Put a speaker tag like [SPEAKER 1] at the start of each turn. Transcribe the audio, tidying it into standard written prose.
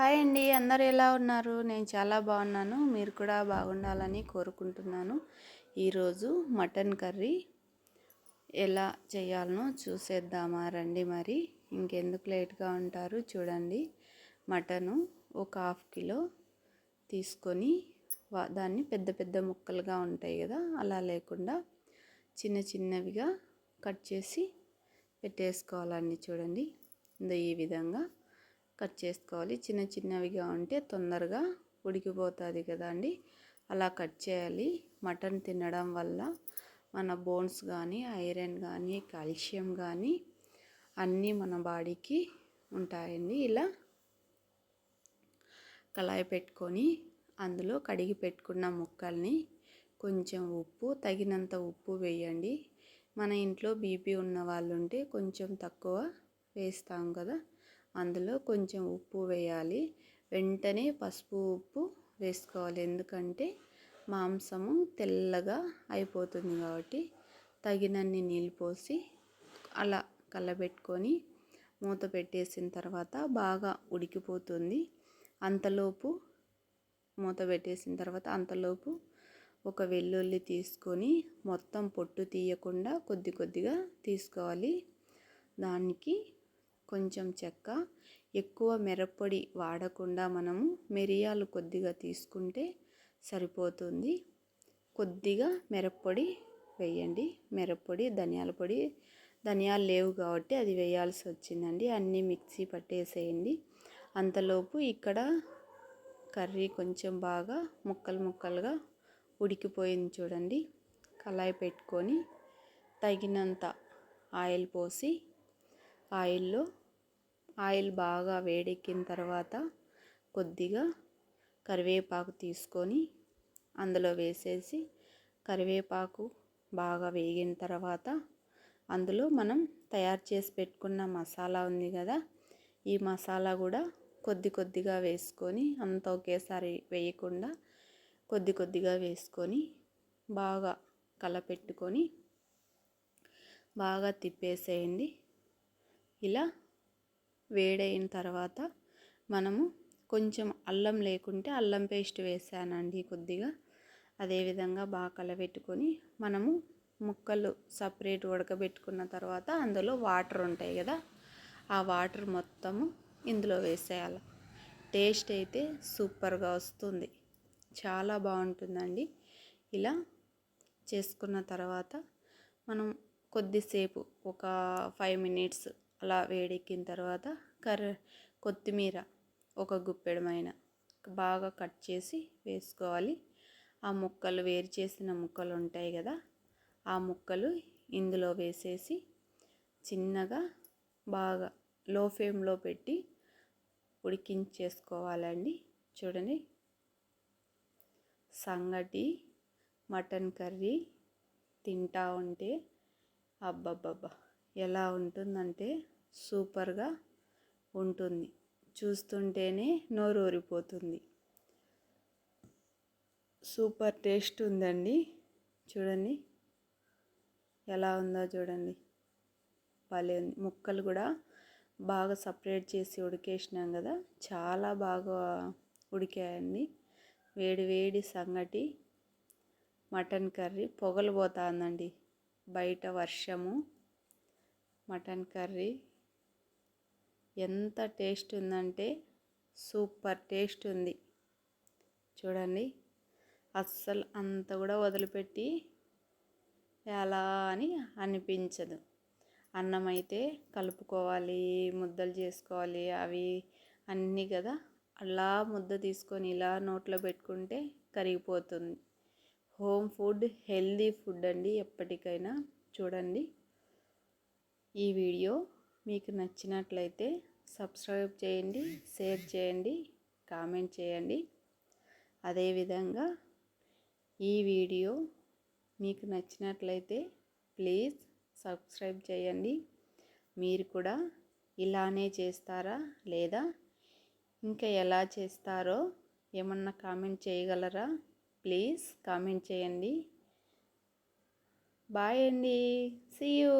[SPEAKER 1] Hi అండి, అందరు ఎలా ఉన్నారు? నేను చాలా బాగున్నాను. మీరు కూడా బాగుండాలని కోరుకుంటున్నాను. ఈరోజు మటన్ కర్రీ ఎలా చేయాలనో చూసేద్దామా రండి. మరి ఇంకెందుకు లేట్గా ఉంటారు, చూడండి. మటను ఒక 1/2 కిలో తీసుకొని దాన్ని పెద్ద పెద్ద ముక్కలుగా ఉంటాయి కదా, అలా లేకుండా చిన్న చిన్నవిగా కట్ చేసి పెట్టేసుకోవాలండి. చూడండి, ఈ విధంగా కట్ చేసుకోవాలి. చిన్న చిన్నవిగా ఉంటే తొందరగా ఉడికిపోతుంది కదండి, అలా కట్ చేయాలి. మటన్ తినడం వల్ల మన బోన్స్ కానీ, ఐరన్ కానీ, కాల్షియం కానీ అన్నీ మన బాడీకి ఉంటాయండి. ఇలా కళాయి పెట్టుకొని అందులో కడిగి పెట్టుకున్న ముక్కల్ని కొంచెం ఉప్పు, తగినంత ఉప్పు వేయండి. మన ఇంట్లో బీపీ ఉన్న వాళ్ళు ఉంటే కొంచెం తక్కువ వేస్తాం కదా, అందులో కొంచెం ఉప్పు వేయాలి. వెంటనే పసుపు ఉప్పు వేసుకోవాలి, ఎందుకంటే మాంసము తెల్లగా అయిపోతుంది కాబట్టి. తగినన్ని నీళ్ళు పోసి అలా కలబెట్టుకొని మూత పెట్టేసిన తర్వాత బాగా ఉడికిపోతుంది. అంతలోపు మూత పెట్టేసిన తర్వాత అంతలోపు ఒక వెల్లుల్లి తీసుకొని మొత్తం పొట్టు తీయకుండా కొద్ది కొద్దిగా తీసుకోవాలి. దానికి కొంచెం చెక్క, ఎక్కువ మిరప్పొడి వాడకుండా మనము మిరియాలు కొద్దిగా తీసుకుంటే సరిపోతుంది. కొద్దిగా మిరప్పొడి వేయండి. మిరప్పొడి, ధనియాల పొడి, ధనియాలు లేవు కాబట్టి అది వేయాల్సి వచ్చిందండి. అన్నీ మిక్సీ పట్టేసేయండి. అంతలోపు ఇక్కడ కర్రీ కొంచెం బాగా ముక్కలు ముక్కలుగా ఉడికిపోయింది. చూడండి, కళాయి పెట్టుకొని తగినంత ఆయిల్ పోసి ఆయిల్ బాగా వేడెక్కిన తర్వాత కొద్దిగా కరివేపాకు తీసుకొని అందులో వేసేసి, కరివేపాకు బాగా వేగిన తర్వాత అందులో మనం తయారు చేసి పెట్టుకున్న మసాలా ఉంది కదా, ఈ మసాలా కూడా కొద్ది కొద్దిగా వేసుకొని, అంత ఒకేసారి వేయకుండా కొద్ది కొద్దిగా వేసుకొని బాగా కలపెట్టుకొని బాగా తిప్పేసేయండి. ఇలా వేడైన తర్వాత మనము కొంచెం అల్లం లేకుంటే అల్లం పేస్ట్ వేసానండి కొద్దిగా. అదేవిధంగా బాగా కలబెట్టుకొని మనము ముక్కలు సపరేట్ ఉడకబెట్టుకున్న తర్వాత అందులో వాటర్ ఉంటాయి కదా, ఆ వాటర్ మొత్తము ఇందులో వేసేయాలి. టేస్ట్ అయితే సూపర్గా వస్తుంది, చాలా బాగుంటుందండి. ఇలా చేసుకున్న తర్వాత మనం కొద్దిసేపు ఒక 5 మినిట్స్ అలా వేడెక్కిన తర్వాత కొత్తిమీర ఒక గుప్పెడమైన బాగా కట్ చేసి వేసుకోవాలి. ఆ ముక్కలు, వేరు చేసిన ముక్కలు ఉంటాయి కదా, ఆ ముక్కలు ఇందులో వేసేసి చిన్నగా బాగా లో ఫ్లేమ్లో పెట్టి ఉడికించేసుకోవాలండి. చూడండి, సంగటి మటన్ కర్రీ తింటా ఉంటే అబ్బబ్బబ్బా ఎలా ఉంటుందంటే సూపర్గా ఉంటుంది. చూస్తుంటేనే నోరు ఊరిపోతుంది. సూపర్ టేస్ట్ ఉందండి. చూడండి ఎలా ఉందో, చూడండి భలే ఉంది. ముక్కలు కూడా బాగా సపరేట్ చేసి ఉడికేసినాం కదా, చాలా బాగా ఉడికాయండి. వేడి వేడి సంగటి మటన్ కర్రీ పొగలు పోతుందండి. బయట వర్షము, మటన్ కర్రీ ఎంత టేస్ట్ ఉందంటే సూపర్ టేస్ట్ ఉంది. చూడండి, అస్సలు అంత కూడా వదిలిపెట్టి ఎలా అని అనిపించదు. అన్నం అయితే కలుపుకోవాలి, ముద్దలు చేసుకోవాలి, అవి అన్నీ కదా, అలా ముద్ద తీసుకొని ఇలా నోట్లో పెట్టుకుంటే కరిగిపోతుంది. హోమ్ ఫుడ్ హెల్దీ ఫుడ్ అండి ఎప్పటికైనా. చూడండి, ఈ వీడియో మీకు నచ్చినట్లయితే సబ్స్క్రైబ్ చేయండి, షేర్ చేయండి, కామెంట్ చేయండి. అదేవిధంగా ఈ వీడియో మీకు నచ్చినట్లయితే ప్లీజ్ సబ్స్క్రైబ్ చేయండి. మీరు కూడా ఇలానే చేస్తారా, లేదా ఇంకా ఎలా చేస్తారో ఏమన్నా కామెంట్ చేయగలరా? ప్లీజ్ కామెంట్ చేయండి. బాయ్ అండి, సీ యూ.